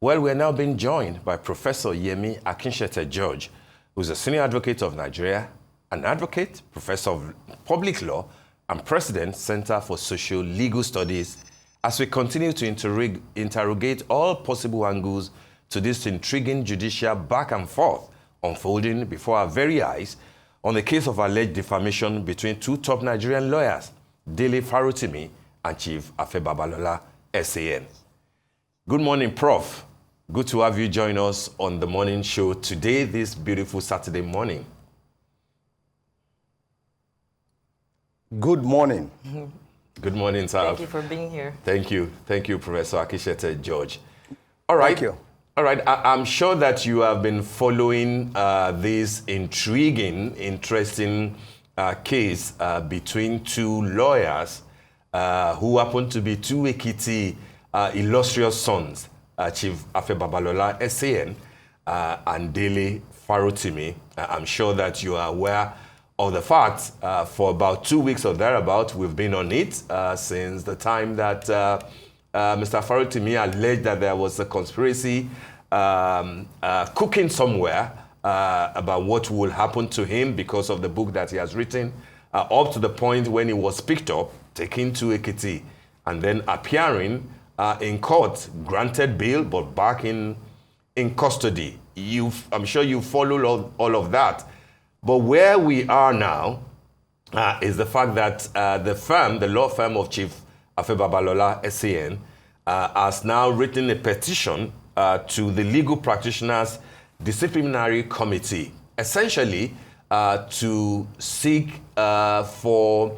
Well, we're now being joined by Professor Yemi Akinseye-George, who's a senior advocate of Nigeria, an advocate, professor of public law, and president, Center for Social Legal Studies, as we continue to interrogate all possible angles to this intriguing judicial back and forth unfolding before our very eyes on the case of alleged defamation between two top Nigerian lawyers, Farotimi and Chief Afe Babalola, SAN. Good morning, Prof. Good to have you join us on the morning show today, this beautiful Saturday morning. Good morning. Good morning, sir. Thank you for being here. Thank you. Thank you, Professor Akinseye-George. All right. Thank you. All right. I'm sure that you have been following this intriguing, interesting case between two lawyers who happen to be two Ekiti illustrious sons, Chief Afe Babalola, SAN, and Farotimi. I'm sure that you are aware of the fact. For about 2 weeks or thereabout, we've been on it since the time that Mr. Farotimi alleged that there was a conspiracy cooking somewhere about what will happen to him because of the book that he has written, up to the point when he was picked up, taken to Ekiti, and then appearing in court, granted bail, but back in custody. I'm sure you followed all of that. But where we are now is the fact that the law firm of Chief Afe Babalola, SAN, has now written a petition to the Legal Practitioners Disciplinary Committee, essentially to seek to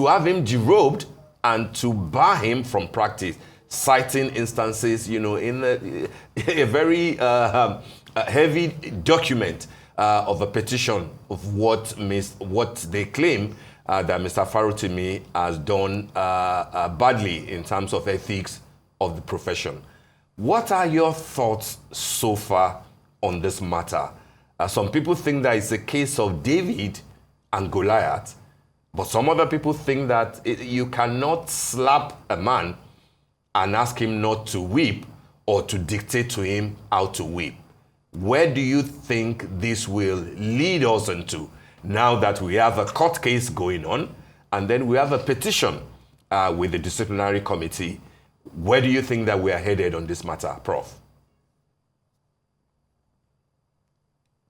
have him derobed and to bar him from practice, citing instances, in a very heavy document of a petition of what they claim that Mr. Farotimi has done badly in terms of ethics of the profession. What are your thoughts so far on this matter? Some people think that it's a case of David and Goliath, but some other people think that you cannot slap a man and ask him not to weep or to dictate to him how to weep. Where do you think this will lead us into now that we have a court case going on and then we have a petition with the disciplinary committee? Where do you think that we are headed on this matter, Prof?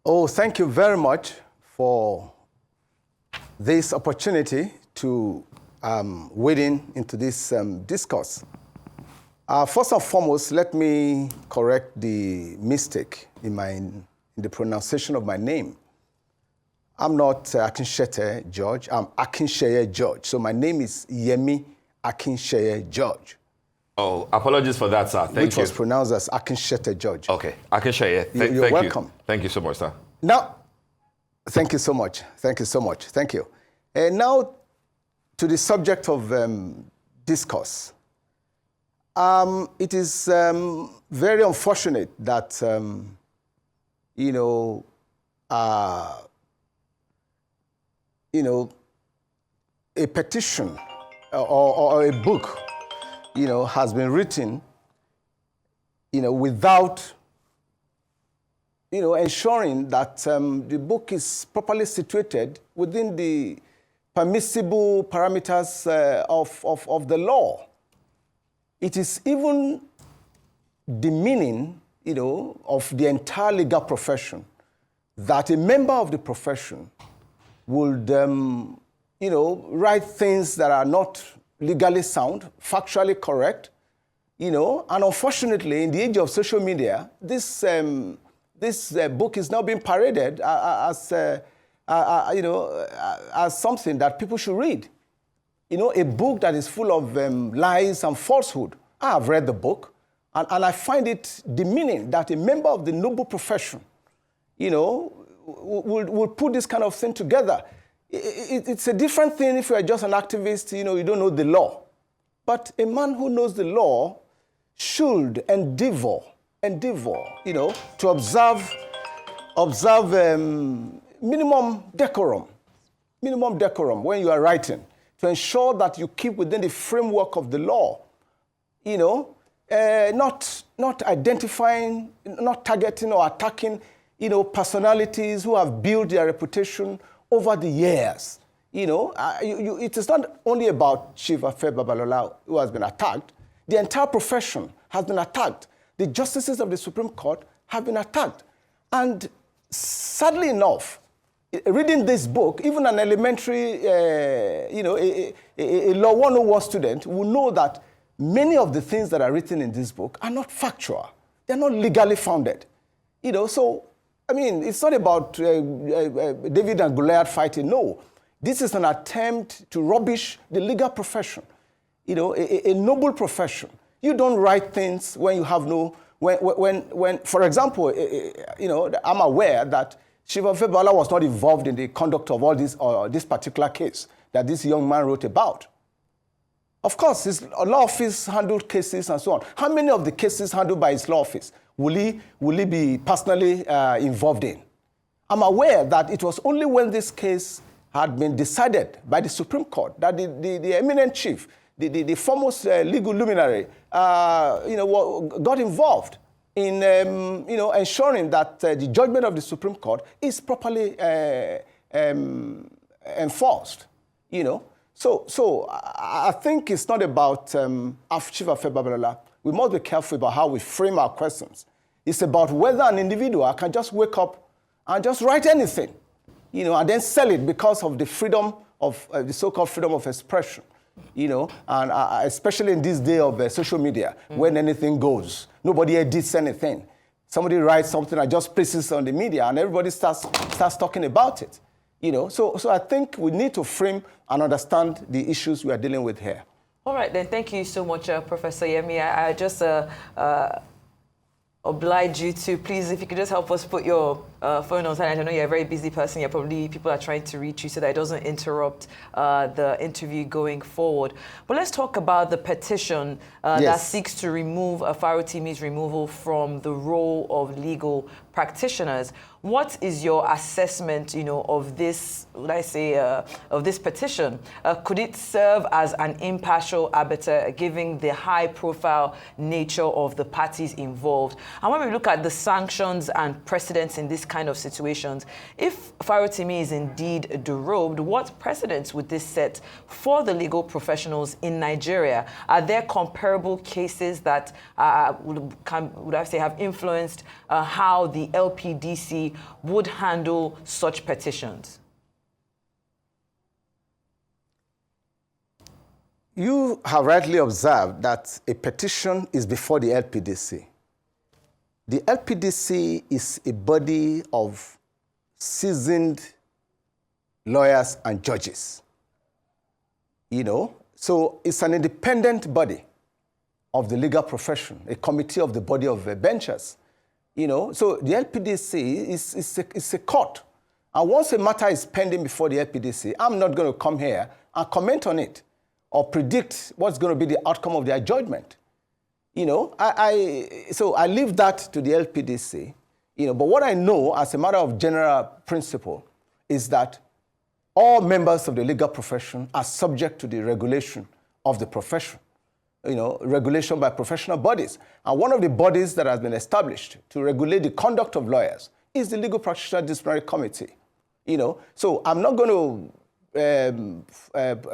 Oh, thank you very much for this opportunity to wade into this discourse. First and foremost, let me correct the mistake in the pronunciation of my name. I'm not Akinseye-George, I'm Akinseye-George. So my name is Yemi Akinseye-George. Oh, apologies for that, sir. Thank you. Which was pronounced as Akinseye-George. Okay, Akinseye. You're welcome. Thank you so much, sir. Now, thank you so much. Thank you so much. Thank you. And now to the subject of discourse. It is very unfortunate that, a petition or a book, has been written, without, ensuring that the book is properly situated within the permissible parameters of the law. It is even demeaning, of the entire legal profession that a member of the profession would, write things that are not legally sound, factually correct, and unfortunately, in the age of social media, this book is now being paraded as something that people should read. A book that is full of lies and falsehood. I have read the book, and I find it demeaning that a member of the noble profession, will put this kind of thing together. It's a different thing if you are just an activist, you don't know the law. But a man who knows the law should endeavor, to observe minimum decorum when you are writing, to ensure that you keep within the framework of the law. not identifying, not targeting or attacking, personalities who have built their reputation over the years. It is not only about Chief Afe Babalola who has been attacked. The entire profession has been attacked. The justices of the Supreme Court have been attacked. And sadly enough, reading this book, even an elementary, a Law 101 student will know that many of the things that are written in this book are not factual. They're not legally founded. So, it's not about David and Goliath fighting. No. This is an attempt to rubbish the legal profession, a noble profession. You don't write things when you have no, when for example, I'm aware that Chief Afe Babalola was not involved in the conduct of all this, or this particular case that this young man wrote about. Of course, his law office handled cases and so on. How many of the cases handled by his law office will he be personally involved in? I'm aware that it was only when this case had been decided by the Supreme Court that the eminent chief, the foremost legal luminary, got involved in ensuring that the judgment of the Supreme Court is properly enforced. So I think it's not about Chief Afe Babalola. We must be careful about how we frame our questions. It's about whether an individual can just wake up and just write anything, and then sell it because of the freedom of the so-called freedom of expression, and especially in this day of social media, when anything goes, nobody edits anything. Somebody writes something and just places it on the media, and everybody starts talking about it. So I think we need to frame and understand the issues we are dealing with here. All right, then. Thank you so much, Professor Yemi. I just oblige you to, please, if you could just help us put your phone on silent. I know you're a very busy person. People are trying to reach you so that it doesn't interrupt the interview going forward. But let's talk about the petition that seeks to remove Farotimi's removal from the role of legal practitioners. What is your assessment, of this, of this petition? Could it serve as an impartial arbiter, given the high-profile nature of the parties involved? And when we look at the sanctions and precedents in this kind of situations, if Farotimi is indeed derobed, what precedents would this set for the legal professionals in Nigeria? Are there comparable cases that would I say have influenced how the Lpdc would handle such petitions? You have rightly observed that a petition is before the Lpdc. The Lpdc is a body of seasoned lawyers and judges. So it's an independent body of the legal profession, a committee of the body of benchers. So the Lpdc is a court. And once a matter is pending before the Lpdc, I'm not going to come here and comment on it or predict what's going to be the outcome of their judgment. So I leave that to the Lpdc. But what I know as a matter of general principle is that all members of the legal profession are subject to the regulation of the profession. Regulation by professional bodies. And one of the bodies that has been established to regulate the conduct of lawyers is the Legal Practitioner Disciplinary Committee. So I'm not going to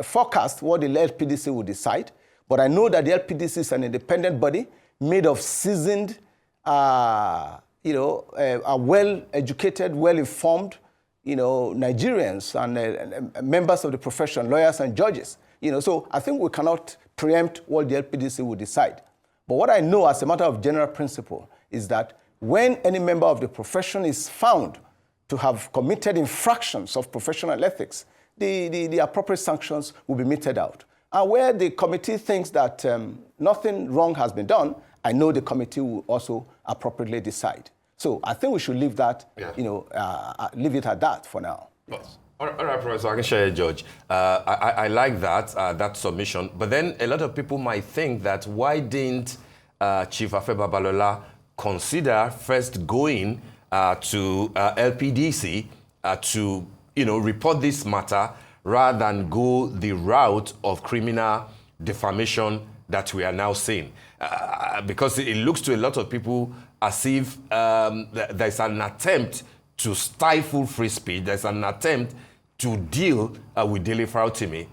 forecast what the Lpdc will decide, but I know that the Lpdc is an independent body made of seasoned, well-educated, well-informed, Nigerians and members of the profession, lawyers and judges. So I think we cannot preempt what the Lpdc will decide. But what I know as a matter of general principle is that when any member of the profession is found to have committed infractions of professional ethics, the appropriate sanctions will be meted out. And where the committee thinks that nothing wrong has been done, I know the committee will also appropriately decide. So I think we should leave that, leave it at that for now. Yes. All right, Professor Akinseye-George. I like that submission. But then a lot of people might think that why didn't Chief Afe Babalola consider first going to Lpdc to report this matter rather than go the route of criminal defamation that we are now seeing? Because it looks to a lot of people as if there's an attempt to stifle free speech. There's an attempt to deal with Dele Farotimi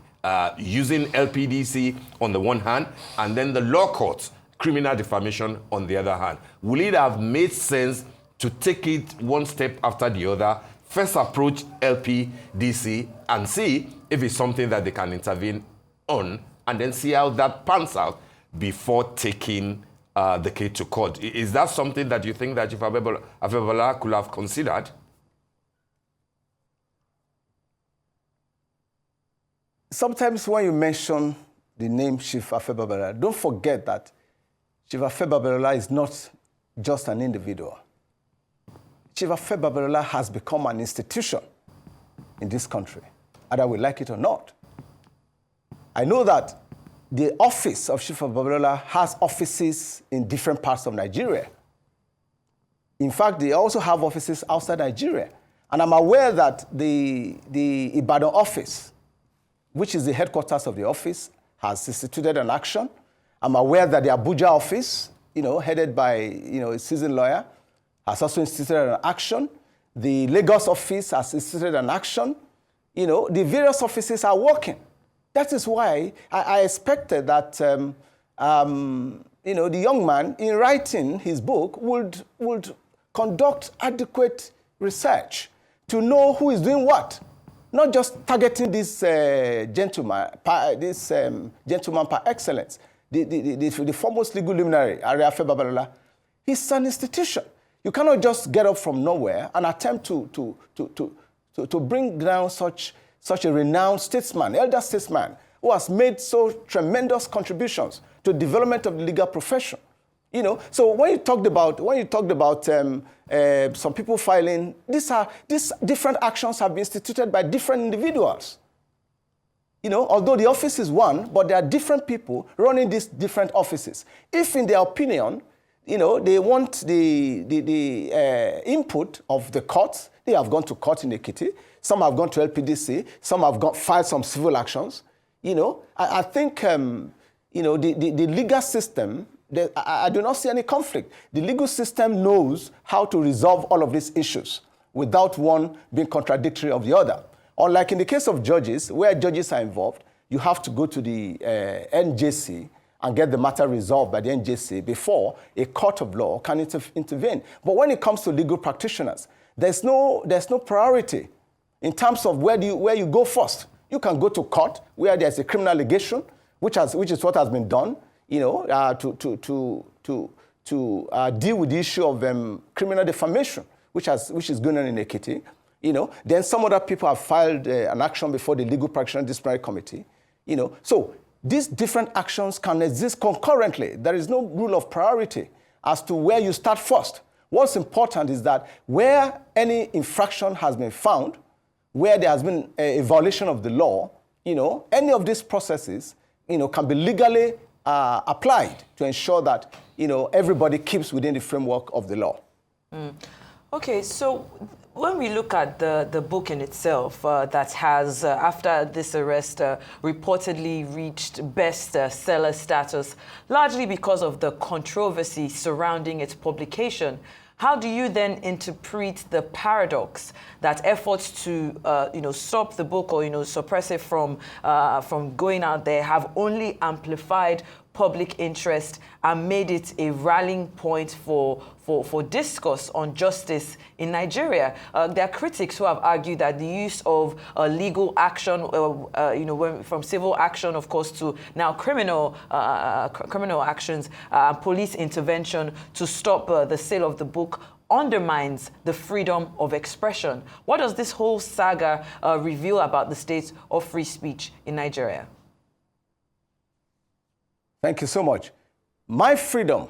using Lpdc on the one hand, and then the law courts, criminal defamation on the other hand. Will it have made sense to take it one step after the other, first approach Lpdc and see if it's something that they can intervene on, and then see how that pans out before taking the case to court? Is that something that you think that Chief Afe Babalola could have considered? Sometimes when you mention the name Chief Afe Babalola, don't forget that Chief Afe Babalola is not just an individual. Chief Afe Babalola has become an institution in this country, whether we like it or not. I know that the office of Chief Afe Babalola has offices in different parts of Nigeria. In fact, they also have offices outside Nigeria. And I'm aware that the Ibadan office, which is the headquarters of the office, has instituted an action. I'm aware that the Abuja office, headed by, a seasoned lawyer, has also instituted an action. The Lagos office has instituted an action. The various offices are working. That is why I expected that, the young man, in writing his book, would conduct adequate research to know who is doing what. Not just targeting this gentleman par excellence, the foremost legal luminary, Afe Babalola. He's an institution. You cannot just get up from nowhere and attempt to bring down such a renowned statesman, elder statesman, who has made so tremendous contributions to the development of the legal profession. So when you talked about some people filing, these different actions have been instituted by different individuals. Although the office is one, but there are different people running these different offices. If, in their opinion, they want the input of the courts, they have gone to court in Ekiti. Some have gone to Lpdc. Some have filed some civil actions. I think the legal system, I do not see any conflict. The legal system knows how to resolve all of these issues without one being contradictory of the other. Unlike in the case of judges, where judges are involved, you have to go to the NJC and get the matter resolved by the NJC before a court of law can intervene. But when it comes to legal practitioners, there's no priority in terms of where you go first. You can go to court where there's a criminal allegation, which is what has been done, to deal with the issue of criminal defamation, which is going on in Ekiti. Then some other people have filed an action before the Legal Practitioner Disciplinary Committee. So these different actions can exist concurrently. There is no rule of priority as to where you start first. What's important is that where any infraction has been found, where there has been a violation of the law, any of these processes, can be legally applied to ensure that, everybody keeps within the framework of the law. Okay, so when we look at the book in itself that has, after this arrest, reportedly reached bestseller status, largely because of the controversy surrounding its publication, how do you then interpret the paradox that efforts to, stop the book or, suppress it from going out there have only amplified public interest and made it a rallying point for discourse on justice in Nigeria? There are critics who have argued that the use of legal action, from civil action, of course, to now criminal actions, police intervention to stop the sale of the book undermines the freedom of expression. What does this whole saga reveal about the state of free speech in Nigeria? Thank you so much. My freedom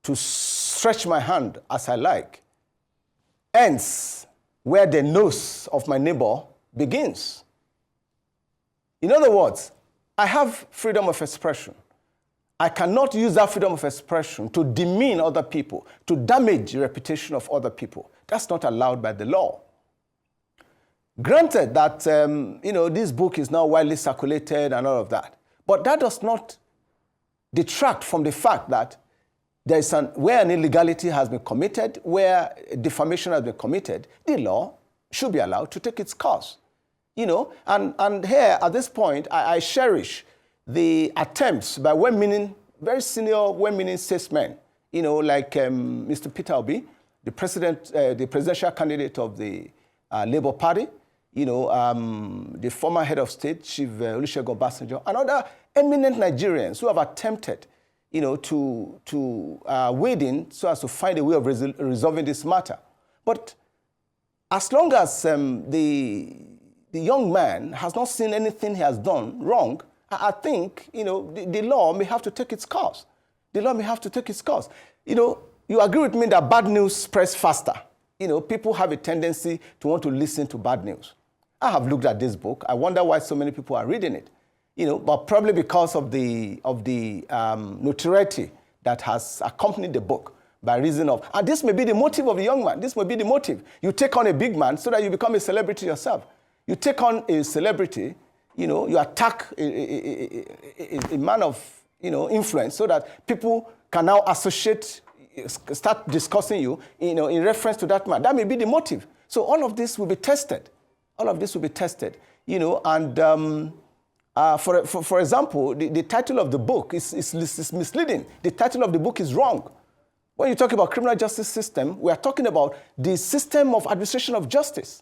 to stretch my hand as I like ends where the nose of my neighbor begins. In other words, I have freedom of expression. I cannot use that freedom of expression to demean other people, to damage the reputation of other people. That's not allowed by the law. Granted that, this book is now widely circulated and all of that, but that does not detract from the fact that where an illegality has been committed, where defamation has been committed, the law should be allowed to take its course. You know, and here at this point, I cherish the attempts by well-meaning, very senior, well-meaning statesmen, you know, like Mr. Peter Obi, the presidential candidate of the Labour Party, you know, the former head of state, Chief Olusegun Obasanjo, and other eminent Nigerians who have attempted, you know, to wade in so as to find a way of resolving this matter. But as long as the young man has not seen anything he has done wrong, I think, you know, the law may have to take its course. The law may have to take its course. You know, you agree with me that bad news spreads faster. You know, people have a tendency to want to listen to bad news. I have looked at this book. I wonder why so many people are reading it. You know, but probably because of the notoriety that has accompanied the book by reason of, and this may be the motive of the young man. This may be the motive. You take on a big man so that you become a celebrity yourself. You take on a celebrity, you know, you attack a man of, you know, influence so that people can now start discussing you, you know, in reference to that man. That may be the motive. So all of this will be tested. All of this will be tested, you know, and for example, the title of the book is misleading. The title of the book is wrong. When you talk about criminal justice system, we are talking about the system of administration of justice.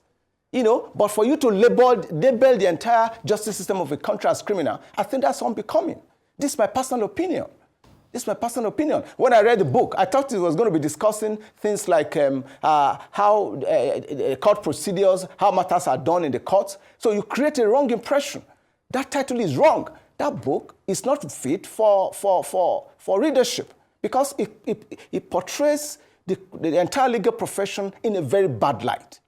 You know, but for you to label the entire justice system of a country as criminal, I think that's unbecoming. This is my personal opinion. This is my personal opinion. When I read the book, I thought it was going to be discussing things like how court procedures, how matters are done in the courts. So you create a wrong impression. That title is wrong. That book is not fit for readership because it portrays the entire legal profession in a very bad light.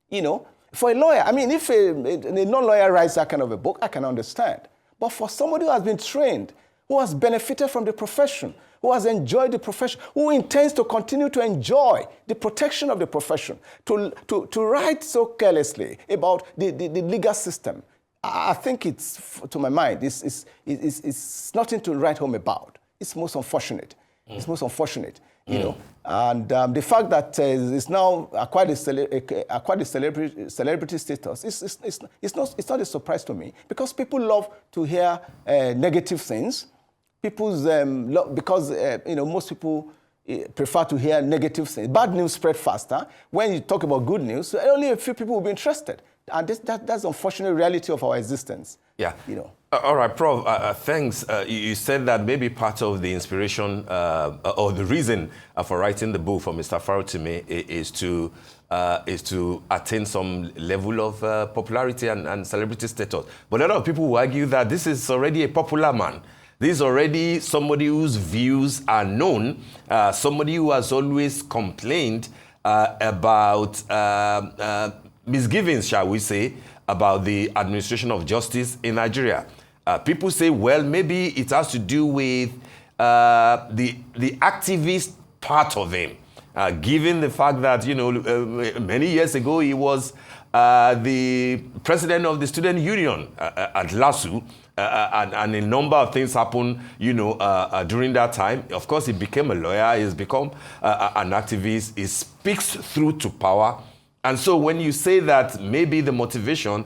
You know, for a lawyer, I mean, if a non-lawyer writes that kind of a book, I can understand. But for somebody who has been trained, who has benefited from the profession, who has enjoyed the profession, who intends to continue to enjoy the protection of the profession, to write so carelessly about the legal system, I think it's, to my mind, it's nothing to write home about. It's most unfortunate. It's most unfortunate, you know. And the fact that it's now acquired a celebrity status, it's not a surprise to me because people love to hear negative things. Because you know, most people prefer to hear negative things. Bad news spread faster. When you talk about good news, only a few people will be interested. And that's the unfortunate reality of our existence. Yeah. You know. All right, Prof. Thanks. You said that maybe part of the inspiration or the reason for writing the book for Mr. Farotimi is to attain some level of popularity and celebrity status. But a lot of people will argue that this is already a popular man. This is already somebody whose views are known, somebody who has always complained about misgivings, shall we say, about the administration of justice in Nigeria. People say, well, maybe it has to do with the activist part of him, given the fact that, you know, many years ago he was the president of the student union at LASU, and a number of things happened, you know, during that time. Of course, he became a lawyer. He's become an activist. He speaks through to power. And so when you say that maybe the motivation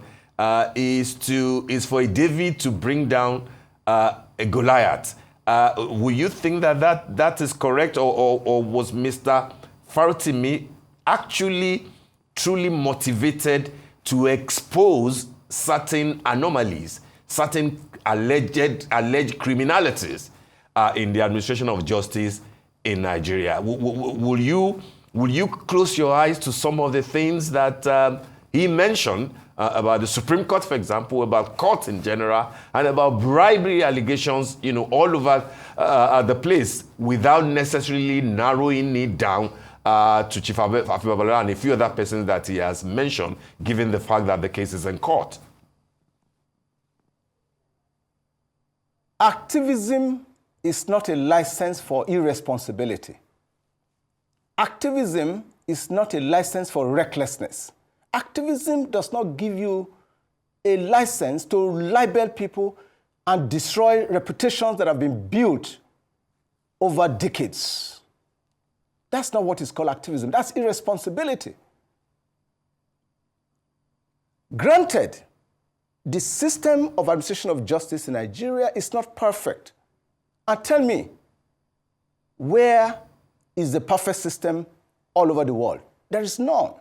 is for a David to bring down a Goliath, will you think that is correct, or was Mr. Farotimi actually truly motivated to expose certain anomalies, certain alleged criminalities in the administration of justice in Nigeria? Will you close your eyes to some of the things that he mentioned about the Supreme Court, for example, about courts in general, and about bribery allegations, you know, all over the place, without necessarily narrowing it down to Chief Afe Babalola and a few other persons that he has mentioned, given the fact that the case is in court? Activism is not a license for irresponsibility. Activism is not a license for recklessness. Activism does not give you a license to libel people and destroy reputations that have been built over decades. That's not what is called activism. That's irresponsibility. Granted, the system of administration of justice in Nigeria is not perfect. And tell me, where is the perfect system all over the world? There is none.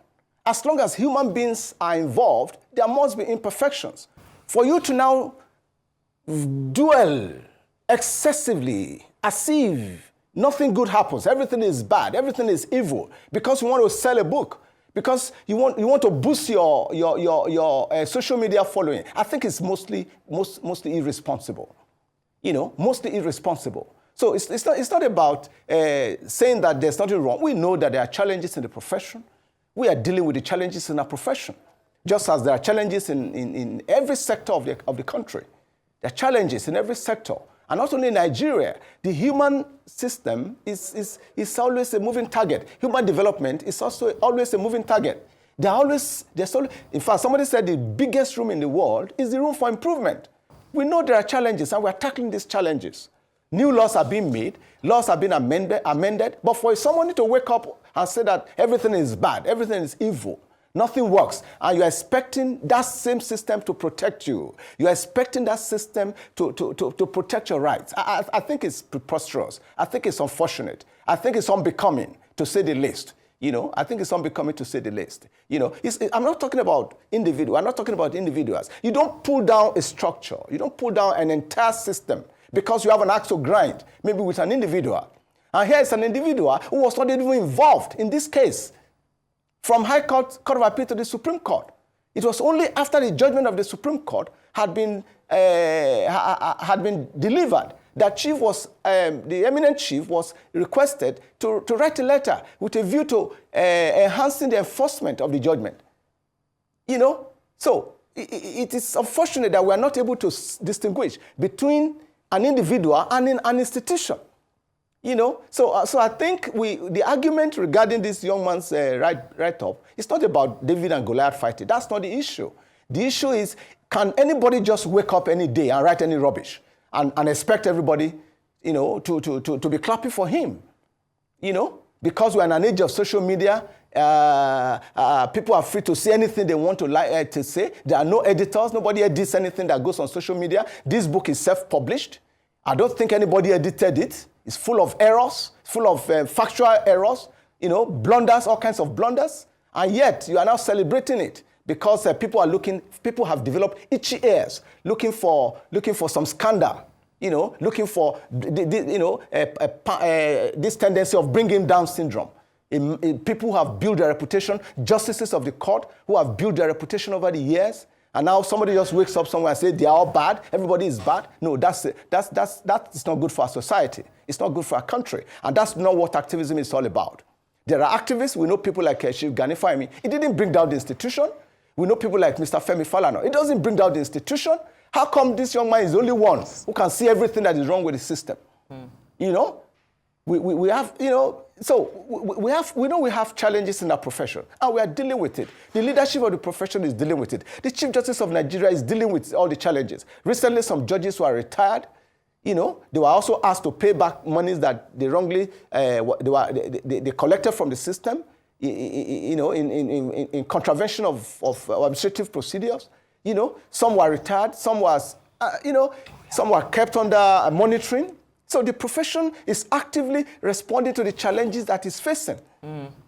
As long as human beings are involved, there must be imperfections. For you to now dwell excessively as if nothing good happens, everything is bad, everything is evil, because you want to sell a book, because you want to boost your social media following, I think it's mostly irresponsible. Mostly irresponsible. So it's not about saying that there's nothing wrong. We know that there are challenges in the profession. We are dealing with the challenges in our profession, just as there are challenges in every sector of the country. There are challenges in every sector. And not only in Nigeria, the human system is always a moving target. Human development is also always a moving target. In fact, somebody said the biggest room in the world is the room for improvement. We know there are challenges, and we're tackling these challenges. New laws are being made, laws are being amended, but for someone to wake up and say that everything is bad, everything is evil, nothing works, and you're expecting that same system to protect you. You're expecting that system to protect your rights. I think it's preposterous. I think it's unfortunate. I think it's unbecoming, to say the least. I think it's unbecoming, to say the least. I'm not talking about individuals. I'm not talking about individuals. You don't pull down a structure. You don't pull down an entire system because you have an axe to grind, maybe with an individual. And here is an individual who was not even involved in this case. From High Court, Court of Appeal to the Supreme Court. It was only after the judgment of the Supreme Court had been delivered that the eminent chief was requested to write a letter with a view to enhancing the enforcement of the judgment. So it is unfortunate that we are not able to distinguish between an individual and an institution. So I think the argument regarding this young man's write-up is not about David and Goliath fighting. That's not the issue. The issue is, can anybody just wake up any day and write any rubbish and expect everybody, to be clapping for him? Because we're in an age of social media, people are free to say anything they want to say. There are no editors. Nobody edits anything that goes on social media. This book is self-published. I don't think anybody edited it. It's full of errors, full of factual errors, blunders, all kinds of blunders. And yet, you are now celebrating it because people have developed itchy ears, looking for some scandal, looking for this tendency of bringing down syndrome. People who have built their reputation, justices of the court who have built their reputation over the years, and now somebody just wakes up somewhere and says they are all bad, everybody is bad. No, that is not good for our society. It's not good for our country. And that's not what activism is all about. There are activists. We know people like Chief Afe Babalola. It didn't bring down the institution. We know people like Mr. Femi Falana. It doesn't bring down the institution. How come this young man is the only one who can see everything that is wrong with the system? We have, so we have challenges in our profession, and we are dealing with it. The leadership of the profession is dealing with it. The Chief Justice of Nigeria is dealing with all the challenges. Recently, some judges who are retired, they were also asked to pay back monies that they wrongly they collected from the system, in contravention of administrative procedures. Some were retired, some were kept under monitoring. So the profession is actively responding to the challenges that it's facing.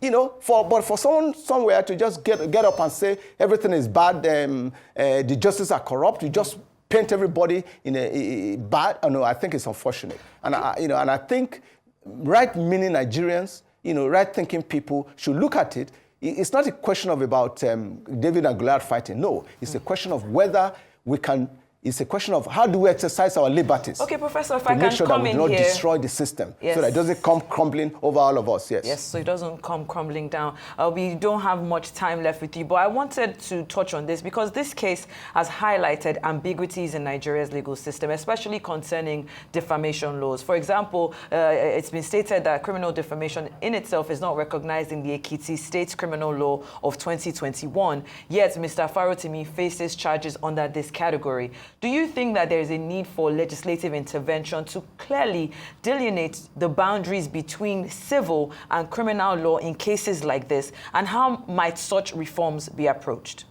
But for someone somewhere to just get up and say everything is bad, the justices are corrupt, you just paint everybody in a bad. No, I think it's unfortunate, and I think right-meaning Nigerians, right-thinking people should look at it. It's not a question about David and Goliath fighting. No, it's a question of whether we can. It's a question of how do we exercise our liberties. Okay, Professor, if I can come in here. To make sure that we do not destroy the system, so that it doesn't come crumbling over all of us, yes. Yes, so it doesn't come crumbling down. We don't have much time left with you, but I wanted to touch on this because this case has highlighted ambiguities in Nigeria's legal system, especially concerning defamation laws. For example, it's been stated that criminal defamation in itself is not recognized in the Ekiti State Criminal Law of 2021, yet Mr. Farotimi faces charges under this category. Do you think that there is a need for legislative intervention to clearly delineate the boundaries between civil and criminal law in cases like this? And how might such reforms be approached?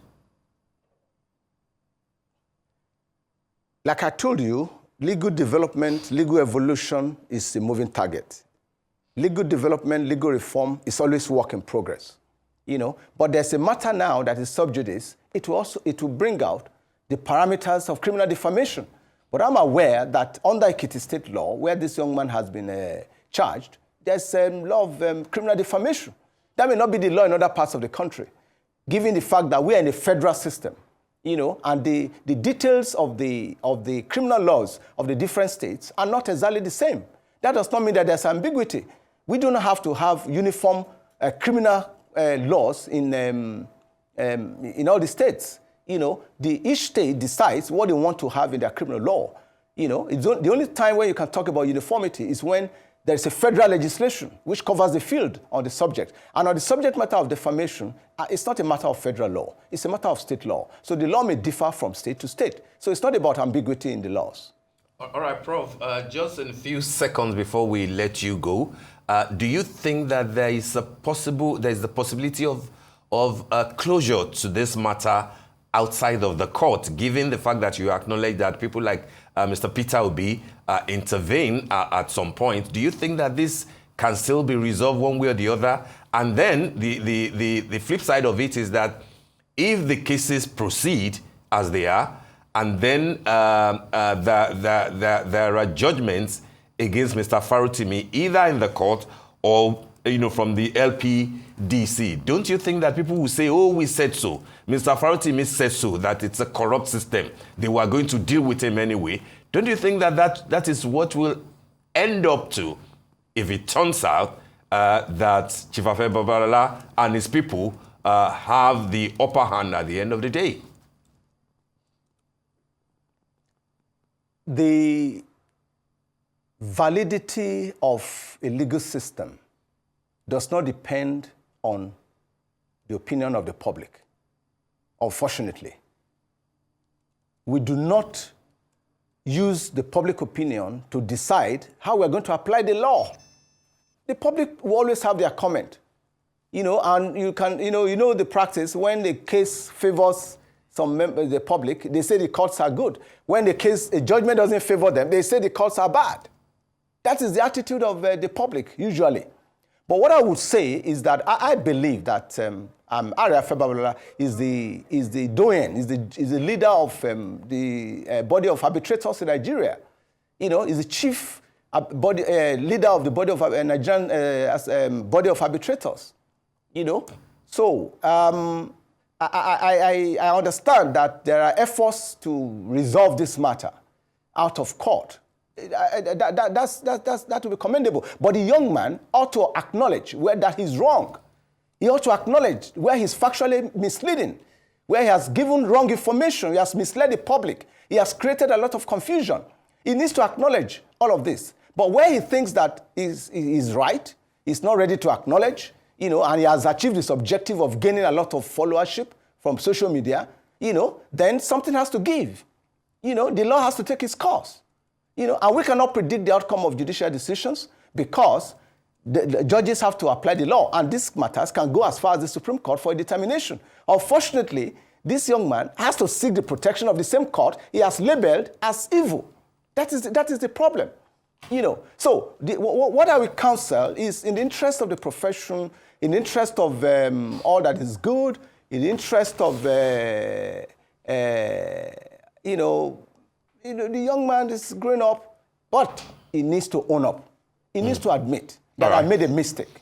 Like I told you, legal development, legal evolution is a moving target. Legal development, legal reform is always work in progress, But there's a matter now that is sub judice. It will bring out the parameters of criminal defamation. But I'm aware that under Ekiti state law, where this young man has been charged, there's a law of criminal defamation. That may not be the law in other parts of the country, given the fact that we are in a federal system. And the details of the criminal laws of the different states are not exactly the same. That does not mean that there's ambiguity. We do not have to have uniform criminal laws in all the states. Each state decides what they want to have in their criminal law. The only time when you can talk about uniformity is when there is a federal legislation which covers the field on the subject. And on the subject matter of defamation, it's not a matter of federal law. It's a matter of state law. So the law may differ from state to state. So it's not about ambiguity in the laws. All right, Prof, just in a few seconds before we let you go, do you think that there is the possibility of closure to this matter outside of the court, given the fact that you acknowledge that people like Mr. Peter Obi intervene at some point? Do you think that this can still be resolved one way or the other? And then the flip side of it is that if the cases proceed as they are, and then there are judgments against Mr. Farotimi, either in the court or from the Lpdc, don't you think that people will say, oh, we said so, Mr. Farotimi said so, that it's a corrupt system, they were going to deal with him anyway? Don't you think that is what will end up to if it turns out that Chief Afe Babalola and his people have the upper hand at the end of the day? The validity of a legal system does not depend on the opinion of the public, unfortunately. We do not use the public opinion to decide how we're going to apply the law. The public will always have their comment, and you can, the practice when the case favors some members of the public, they say the courts are good. When a judgment doesn't favor them, they say the courts are bad. That is the attitude of the public, usually. But what I would say is that I believe that Afe Babalola is the doyen, is the leader of the body of arbitrators in Nigeria. Is the chief leader of the body of Nigerian body of arbitrators. So I understand that there are efforts to resolve this matter out of court. That will be commendable. But the young man ought to acknowledge that he's wrong. He ought to acknowledge where he's factually misleading, where he has given wrong information, he has misled the public, he has created a lot of confusion. He needs to acknowledge all of this. But where he thinks that he's right, he's not ready to acknowledge, and he has achieved this objective of gaining a lot of followership from social media, then something has to give. The law has to take its course. And we cannot predict the outcome of judicial decisions because the judges have to apply the law. And these matters can go as far as the Supreme Court for a determination. Unfortunately, this young man has to seek the protection of the same court he has labeled as evil. That is the problem. So what I will counsel is in the interest of the profession, in the interest of all that is good, in the interest of, the young man is growing up, but he needs to own up. He needs to admit that I made a mistake.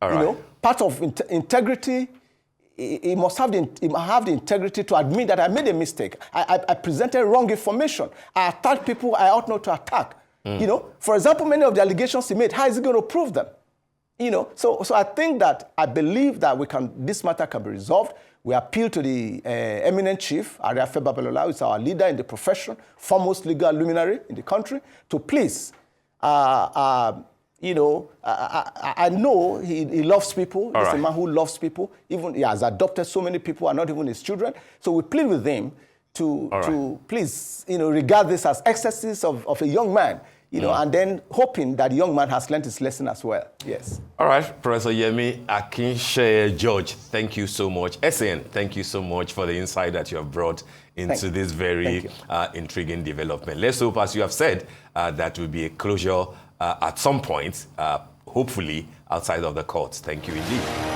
Part of integrity, he must have the integrity to admit that I made a mistake. I presented wrong information. I attacked people I ought not to attack. For example, many of the allegations he made, how is he going to prove them? So I think that I believe that this matter can be resolved. We appeal to the eminent chief, Afe Babalola, who is our leader in the profession, foremost legal luminary in the country, to please, I know he loves people. He's a man who loves people. Even he has adopted so many people and not even his children. So we plead with him to please, regard this as excesses of a young man, and then hoping that the young man has learned his lesson as well. Yes. All right, Professor Yemi Akinseye-George, thank you so much. SAN, thank you so much for the insight that you have brought into this very intriguing development. Let's hope, as you have said, that will be a closure at some point, hopefully outside of the courts. Thank you indeed.